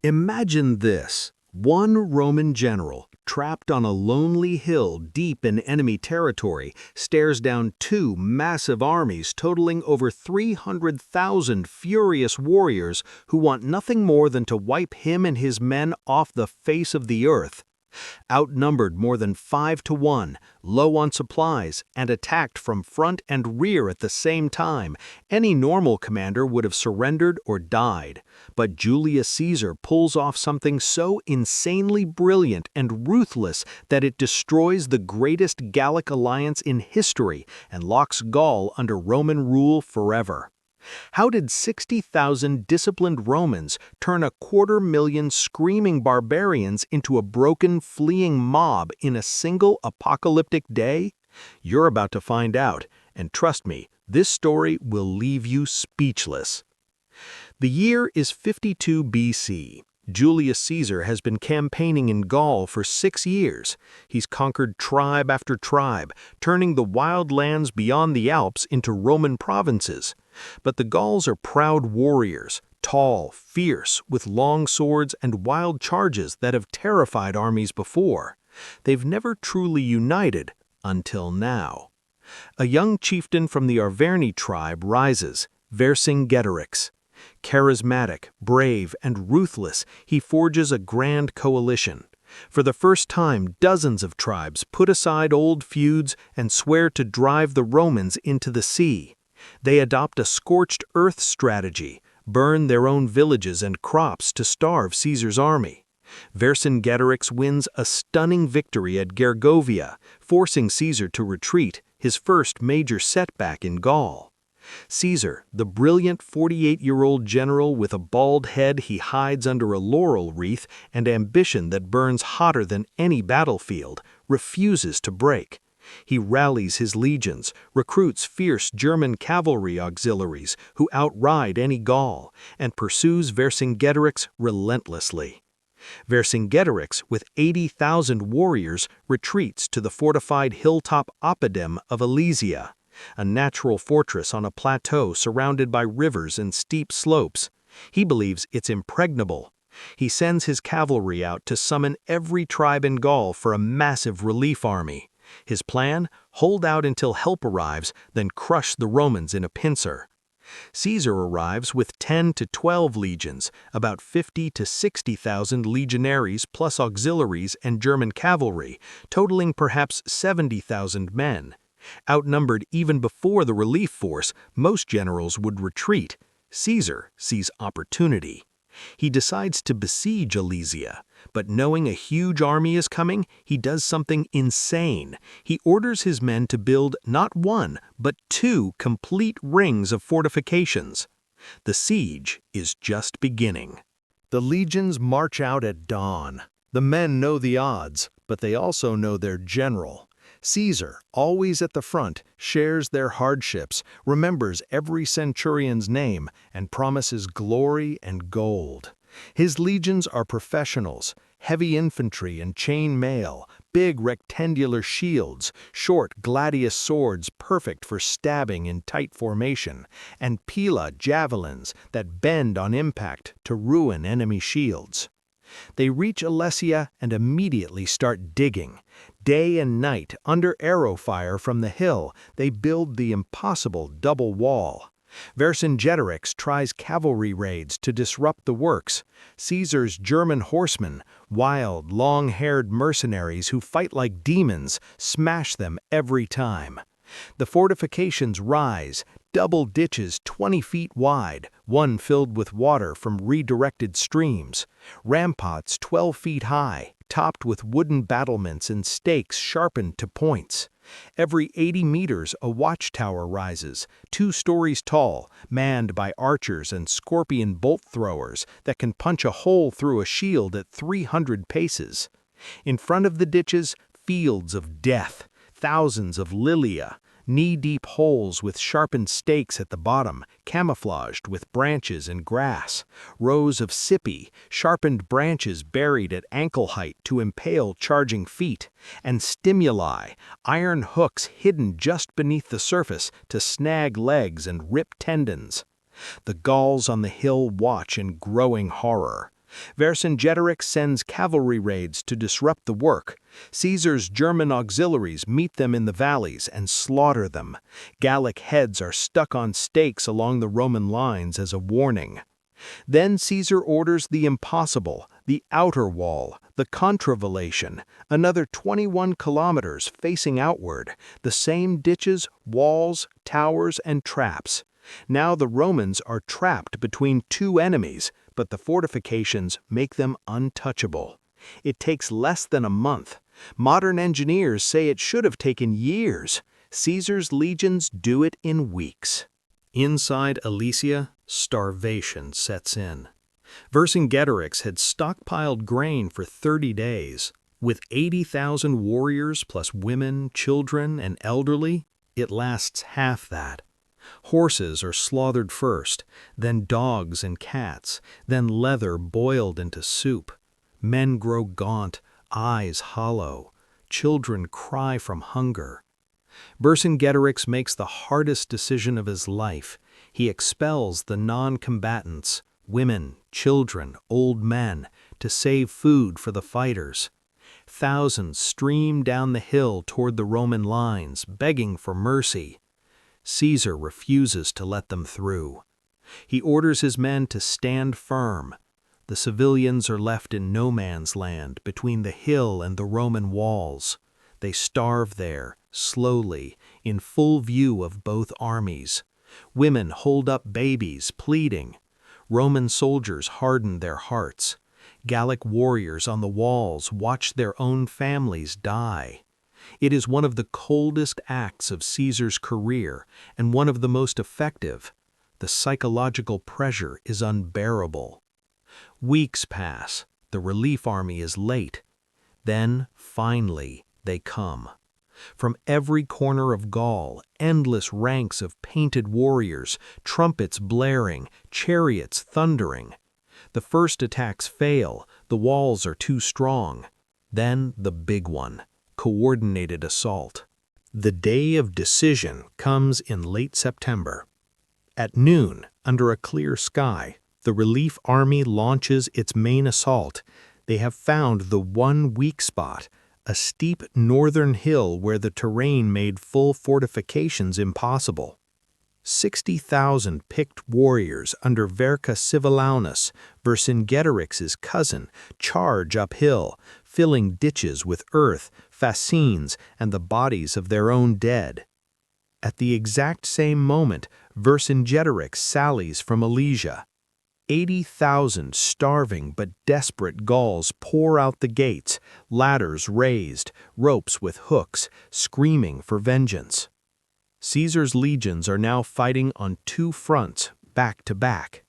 Imagine this. One Roman general, trapped on a lonely hill deep in enemy territory, stares down two massive armies totaling over 300,000 furious warriors who want nothing more than to wipe him and his men off the face of the earth. Outnumbered more than 5-1, low on supplies, and attacked from front and rear at the same time, any normal commander would have surrendered or died. But Julius Caesar pulls off something so insanely brilliant and ruthless that it destroys the greatest Gallic alliance in history and locks Gaul under Roman rule forever. How did 60,000 disciplined Romans turn 250,000 screaming barbarians into a broken, fleeing mob in a single apocalyptic day? You're about to find out, and trust me, this story will leave you speechless. The year is 52 BC. Julius Caesar has been campaigning in Gaul for 6 years. He's conquered tribe after tribe, turning the wild lands beyond the Alps into Roman provinces. But the Gauls are proud warriors, tall, fierce, with long swords and wild charges that have terrified armies before. They've never truly united until now. A young chieftain from the Arverni tribe rises, Vercingetorix. Charismatic, brave, and ruthless, he forges a grand coalition. For the first time, dozens of tribes put aside old feuds and swear to drive the Romans into the sea. They adopt a scorched earth strategy, burn their own villages and crops to starve Caesar's army. Vercingetorix wins a stunning victory at Gergovia, forcing Caesar to retreat, his first major setback in Gaul. Caesar, the brilliant 48-year-old general with a bald head he hides under a laurel wreath and ambition that burns hotter than any battlefield, refuses to break. He rallies his legions, recruits fierce German cavalry auxiliaries who outride any Gaul, and pursues Vercingetorix relentlessly. Vercingetorix, with 80,000 warriors, retreats to the fortified hilltop oppidum of Alesia, a natural fortress on a plateau surrounded by rivers and steep slopes. He believes it's impregnable. He sends his cavalry out to summon every tribe in Gaul for a massive relief army. His plan? Hold out until help arrives, then crush the Romans in a pincer. Caesar arrives with 10 to 12 legions, about 50 to 60,000 legionaries plus auxiliaries and German cavalry, totaling perhaps 70,000 men. Outnumbered even before the relief force, most generals would retreat. Caesar sees opportunity. He decides to besiege Alesia, but knowing a huge army is coming, he does something insane. He orders his men to build not one, but 2 complete rings of fortifications. The siege is just beginning. The legions march out at dawn. The men know the odds, but they also know their general. Caesar, always at the front, shares their hardships, remembers every centurion's name, and promises glory and gold. His legions are professionals, heavy infantry and chain mail, big rectangular shields, short gladius swords perfect for stabbing in tight formation, and pila javelins that bend on impact to ruin enemy shields. They reach Alesia and immediately start digging. Day and night, under arrow fire from the hill, they build the impossible double wall. Vercingetorix tries cavalry raids to disrupt the works. Caesar's German horsemen, wild, long-haired mercenaries who fight like demons, smash them every time. The fortifications rise, double ditches 20 feet wide, one filled with water from redirected streams, ramparts 12 feet high, topped with wooden battlements and stakes sharpened to points. Every 80 meters a watchtower rises, 2 stories tall, manned by archers and scorpion bolt throwers that can punch a hole through a shield at 300 paces. In front of the ditches, fields of death, thousands of lilia, knee-deep holes with sharpened stakes at the bottom, camouflaged with branches and grass, rows of sipi, sharpened branches buried at ankle height to impale charging feet, and stimuli, iron hooks hidden just beneath the surface to snag legs and rip tendons. The Gauls on the hill watch in growing horror. Vercingetorix sends cavalry raids to disrupt the work. Caesar's German auxiliaries meet them in the valleys and slaughter them. Gallic heads are stuck on stakes along the Roman lines as a warning. Then Caesar orders the impossible, the outer wall, the contravallation, another 21 kilometers facing outward, the same ditches, walls, towers, and traps. Now the Romans are trapped between two enemies, but the fortifications make them untouchable. It takes less than a month. Modern engineers say it should have taken years. Caesar's legions do it in weeks. Inside Alesia, starvation sets in. Vercingetorix had stockpiled grain for 30 days. With 80,000 warriors plus women, children, and elderly, it lasts half that. Horses are slaughtered first, then dogs and cats, then leather boiled into soup. Men grow gaunt, eyes hollow. Children cry from hunger. Vercingetorix makes the hardest decision of his life. He expels the non-combatants, women, children, old men, to save food for the fighters. Thousands stream down the hill toward the Roman lines, begging for mercy. Caesar refuses to let them through. He orders his men to stand firm. The civilians are left in no man's land between the hill and the Roman walls. They starve there, slowly, in full view of both armies. Women hold up babies, pleading. Roman soldiers harden their hearts. Gallic warriors on the walls watch their own families die. It is one of the coldest acts of Caesar's career and one of the most effective. The psychological pressure is unbearable. Weeks pass. The relief army is late. Then, finally, they come. From every corner of Gaul, endless ranks of painted warriors, trumpets blaring, chariots thundering. The first attacks fail, the walls are too strong. Then the big one, coordinated assault. The day of decision comes in late September. At noon, under a clear sky, the relief army launches its main assault. They have found the one weak spot, a steep northern hill where the terrain made full fortifications impossible. 60,000 picked warriors under Vercingetorix, Vercingetorix's cousin, charge uphill, filling ditches with earth, fascines, and the bodies of their own dead. At the exact same moment, Vercingetorix sallies from Alesia. 80,000 starving but desperate Gauls pour out the gates, ladders raised, ropes with hooks, screaming for vengeance. Caesar's legions are now fighting on two fronts, back to back.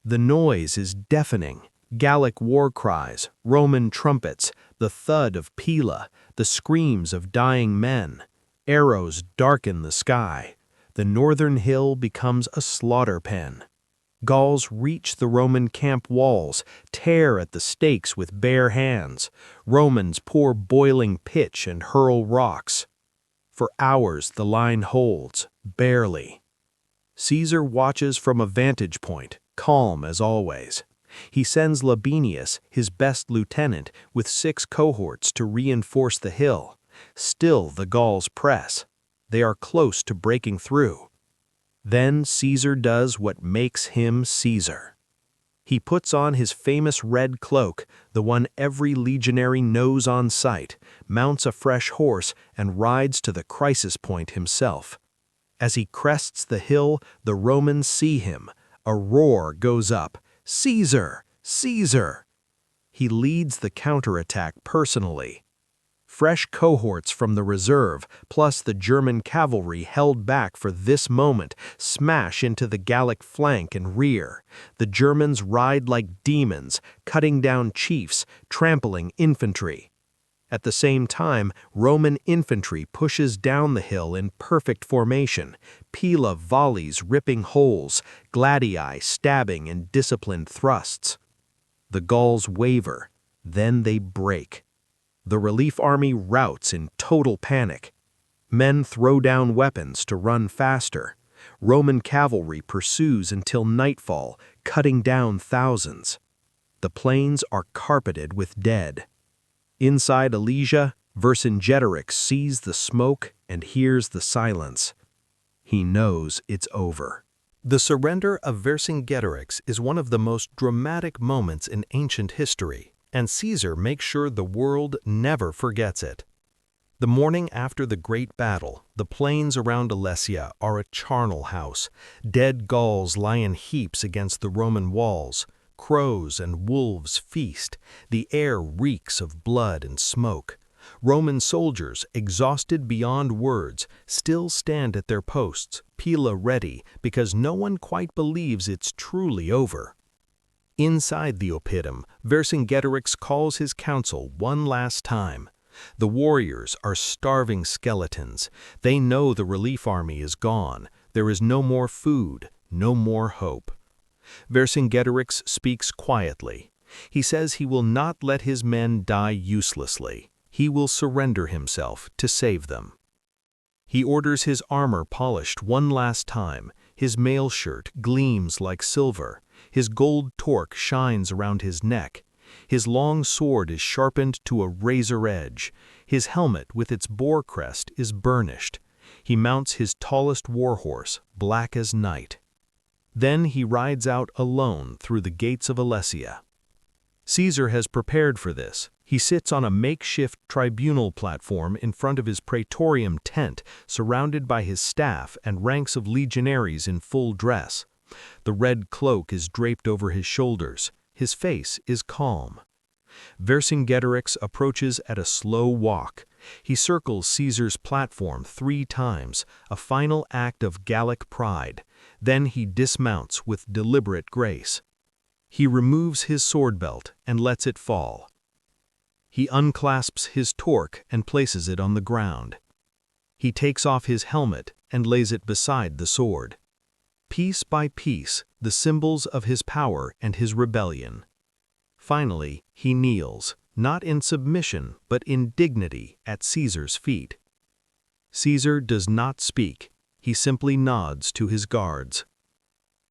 The noise is deafening. Gallic war cries, Roman trumpets, the thud of pila, the screams of dying men. Arrows darken the sky. The northern hill becomes a slaughter pen. Gauls reach the Roman camp walls, tear at the stakes with bare hands. Romans pour boiling pitch and hurl rocks. For hours the line holds, barely. Caesar watches from a vantage point, calm as always. He sends Labienus, his best lieutenant, with 6 cohorts to reinforce the hill. Still the Gauls press. They are close to breaking through. Then Caesar does what makes him Caesar. He puts on his famous red cloak, the one every legionary knows on sight, mounts a fresh horse, and rides to the crisis point himself. As he crests the hill, the Romans see him. A roar goes up, "Caesar! Caesar!" He leads the counterattack personally. Fresh cohorts from the reserve, plus the German cavalry held back for this moment, smash into the Gallic flank and rear. The Germans ride like demons, cutting down chiefs, trampling infantry. At the same time, Roman infantry pushes down the hill in perfect formation, pila volleys ripping holes, gladii stabbing and disciplined thrusts. The Gauls waver, then they break. The relief army routs in total panic. Men throw down weapons to run faster. Roman cavalry pursues until nightfall, cutting down thousands. The plains are carpeted with dead. Inside Alesia, Vercingetorix sees the smoke and hears the silence. He knows it's over. The surrender of Vercingetorix is one of the most dramatic moments in ancient history, and Caesar makes sure the world never forgets it. The morning after the great battle, the plains around Alesia are a charnel house. Dead Gauls lie in heaps against the Roman walls. Crows and wolves feast. The air reeks of blood and smoke. Roman soldiers, exhausted beyond words, still stand at their posts, pila ready, because no one quite believes it's truly over. Inside the oppidum, Vercingetorix calls his council one last time. The warriors are starving skeletons. They know the relief army is gone. There is no more food, no more hope. Vercingetorix speaks quietly. He says he will not let his men die uselessly. He will surrender himself to save them. He orders his armor polished one last time. His mail shirt gleams like silver. His gold torque shines around his neck. His long sword is sharpened to a razor edge. His helmet with its boar crest is burnished. He mounts his tallest warhorse, black as night. Then he rides out alone through the gates of Alesia. Caesar has prepared for this. He sits on a makeshift tribunal platform in front of his praetorium tent, surrounded by his staff and ranks of legionaries in full dress. The red cloak is draped over his shoulders. His face is calm. Vercingetorix approaches at a slow walk. He circles Caesar's platform 3 times, a final act of Gallic pride. Then he dismounts with deliberate grace. He removes his sword belt and lets it fall. He unclasps his torque and places it on the ground. He takes off his helmet and lays it beside the sword. Piece by piece, the symbols of his power and his rebellion. Finally, he kneels, not in submission, but in dignity at Caesar's feet. Caesar does not speak. He simply nods to his guards.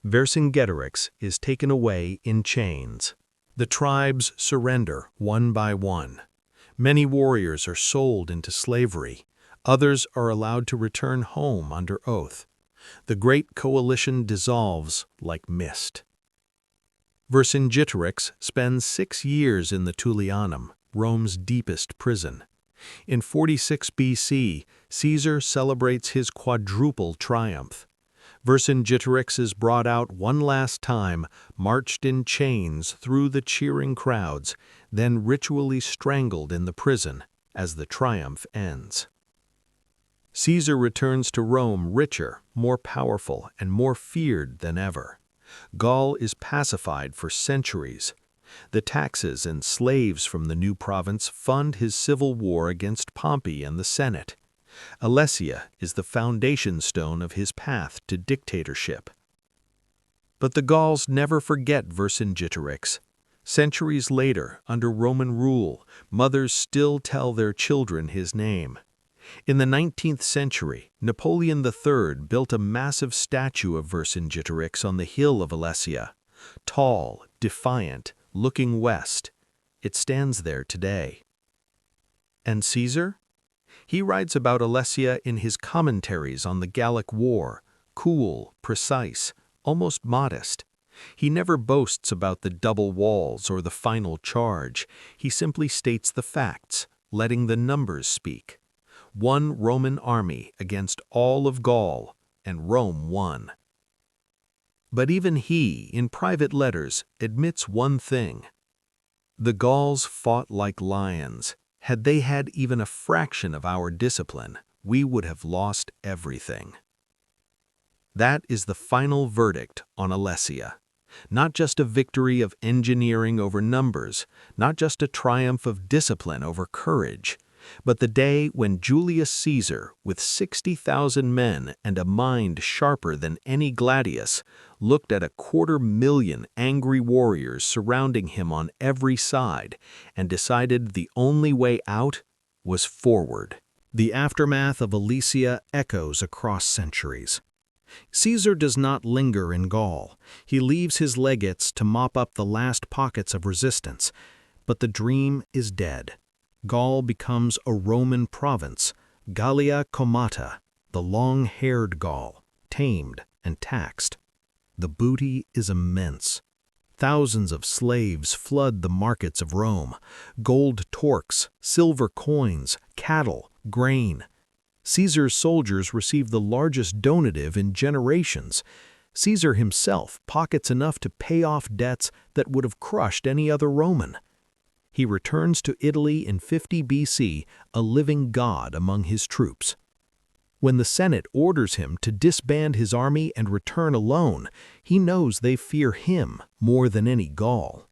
Vercingetorix is taken away in chains. The tribes surrender one by one. Many warriors are sold into slavery. Others are allowed to return home under oath. The great coalition dissolves like mist. Vercingetorix spends 6 years in the Tullianum, Rome's deepest prison. In 46 BC, Caesar celebrates his quadruple triumph. Vercingetorix is brought out one last time, marched in chains through the cheering crowds, then ritually strangled in the prison as the triumph ends. Caesar returns to Rome richer, more powerful, and more feared than ever. Gaul is pacified for centuries. The taxes and slaves from the new province fund his civil war against Pompey and the Senate. Alesia is the foundation stone of his path to dictatorship. But the Gauls never forget Vercingetorix. Centuries later, under Roman rule, mothers still tell their children his name. In the 19th century, Napoleon III built a massive statue of Vercingetorix on the hill of Alesia. Tall, defiant, looking west, it stands there today. And Caesar? He writes about Alesia in his commentaries on the Gallic War, cool, precise, almost modest. He never boasts about the double walls or the final charge. He simply states the facts, letting the numbers speak. 1 Roman army against all of Gaul, and Rome won. But even he, in private letters, admits one thing. The Gauls fought like lions. Had they had even a fraction of our discipline, we would have lost everything. That is the final verdict on Alesia. Not just a victory of engineering over numbers, not just a triumph of discipline over courage, but the day when Julius Caesar, with 60,000 men and a mind sharper than any gladius, looked at 250,000 angry warriors surrounding him on every side and decided the only way out was forward. The aftermath of Alesia echoes across centuries. Caesar does not linger in Gaul. He leaves his legates to mop up the last pockets of resistance. But the dream is dead. Gaul becomes a Roman province, Gallia Comata, the long-haired Gaul, tamed and taxed. The booty is immense. Thousands of slaves flood the markets of Rome, gold torques, silver coins, cattle, grain. Caesar's soldiers receive the largest donative in generations. Caesar himself pockets enough to pay off debts that would have crushed any other Roman. He returns to Italy in 50 BC, a living god among his troops. When the Senate orders him to disband his army and return alone, he knows they fear him more than any Gaul.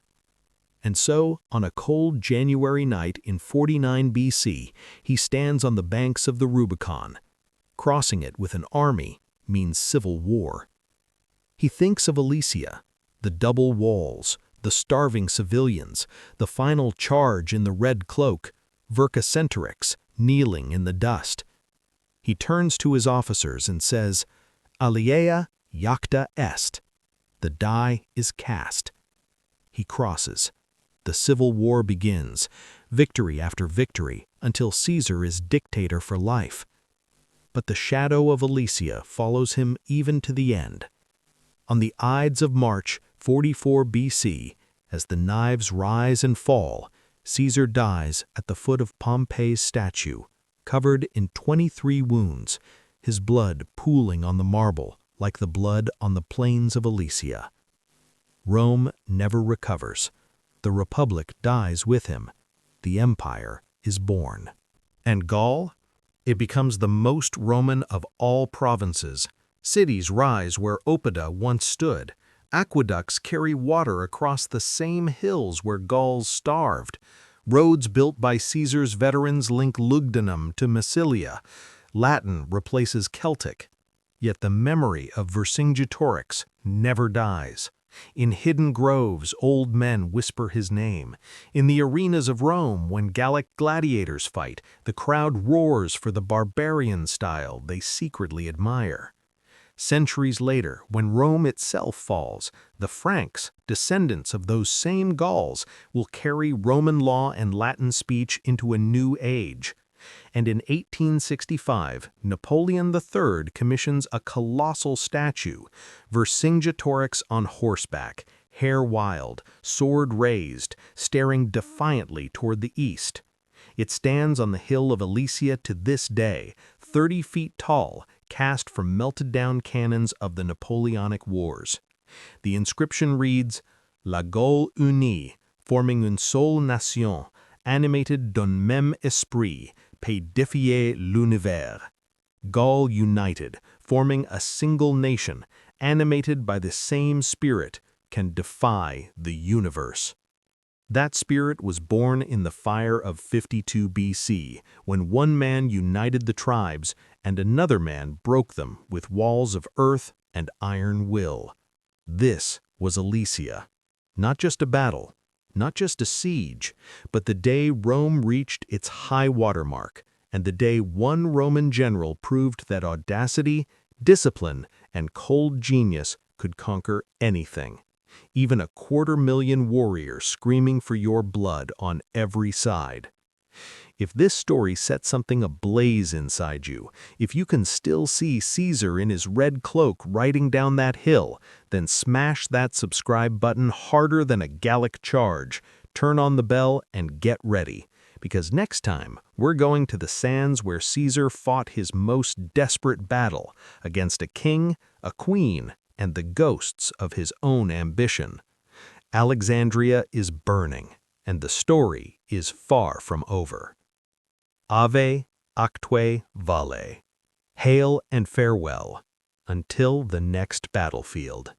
And so, on a cold January night in 49 BC, he stands on the banks of the Rubicon. Crossing it with an army means civil war. He thinks of Alesia, the double walls, the starving civilians, the final charge in the red cloak, Vercingetorix kneeling in the dust. He turns to his officers and says, "Aliea jacta est." The die is cast. He crosses. The civil war begins, victory after victory, until Caesar is dictator for life. But the shadow of Alesia follows him even to the end. On the Ides of March, 44 BC, as the knives rise and fall, Caesar dies at the foot of Pompey's statue, covered in 23 wounds, his blood pooling on the marble like the blood on the plains of Alesia. Rome never recovers. The Republic dies with him. The empire is born. And Gaul? It becomes the most Roman of all provinces. Cities rise where Oppida once stood. Aqueducts carry water across the same hills where Gauls starved. Roads built by Caesar's veterans link Lugdunum to Massilia. Latin replaces Celtic. Yet the memory of Vercingetorix never dies. In hidden groves, old men whisper his name. In the arenas of Rome, when Gallic gladiators fight, the crowd roars for the barbarian style they secretly admire. Centuries later, when Rome itself falls, the Franks, descendants of those same Gauls, will carry Roman law and Latin speech into a new age. And in 1865, Napoleon III commissions a colossal statue, Vercingetorix on horseback, hair wild, sword raised, staring defiantly toward the east. It stands on the hill of Alesia to this day, 30 feet tall, cast from melted-down cannons of the Napoleonic Wars. The inscription reads, "La Gaule unie, forming une seule nation, animated d'un même esprit, peut défier l'univers." Gaul united, forming a single nation, animated by the same spirit, can defy the universe. That spirit was born in the fire of 52 BC, when one man united the tribes and another man broke them with walls of earth and iron will. This was Alesia. Not just a battle, not just a siege, but the day Rome reached its high water mark, and the day one Roman general proved that audacity, discipline, and cold genius could conquer anything. Even a 250,000 warriors screaming for your blood on every side. If this story sets something ablaze inside you, if you can still see Caesar in his red cloak riding down that hill, then smash that subscribe button harder than a Gallic charge, turn on the bell, and get ready. Because next time, we're going to the sands where Caesar fought his most desperate battle against a king, a queen, and the ghosts of his own ambition. Alexandria is burning, and the story is far from over. Ave, actue, vale. Hail and farewell, until the next battlefield.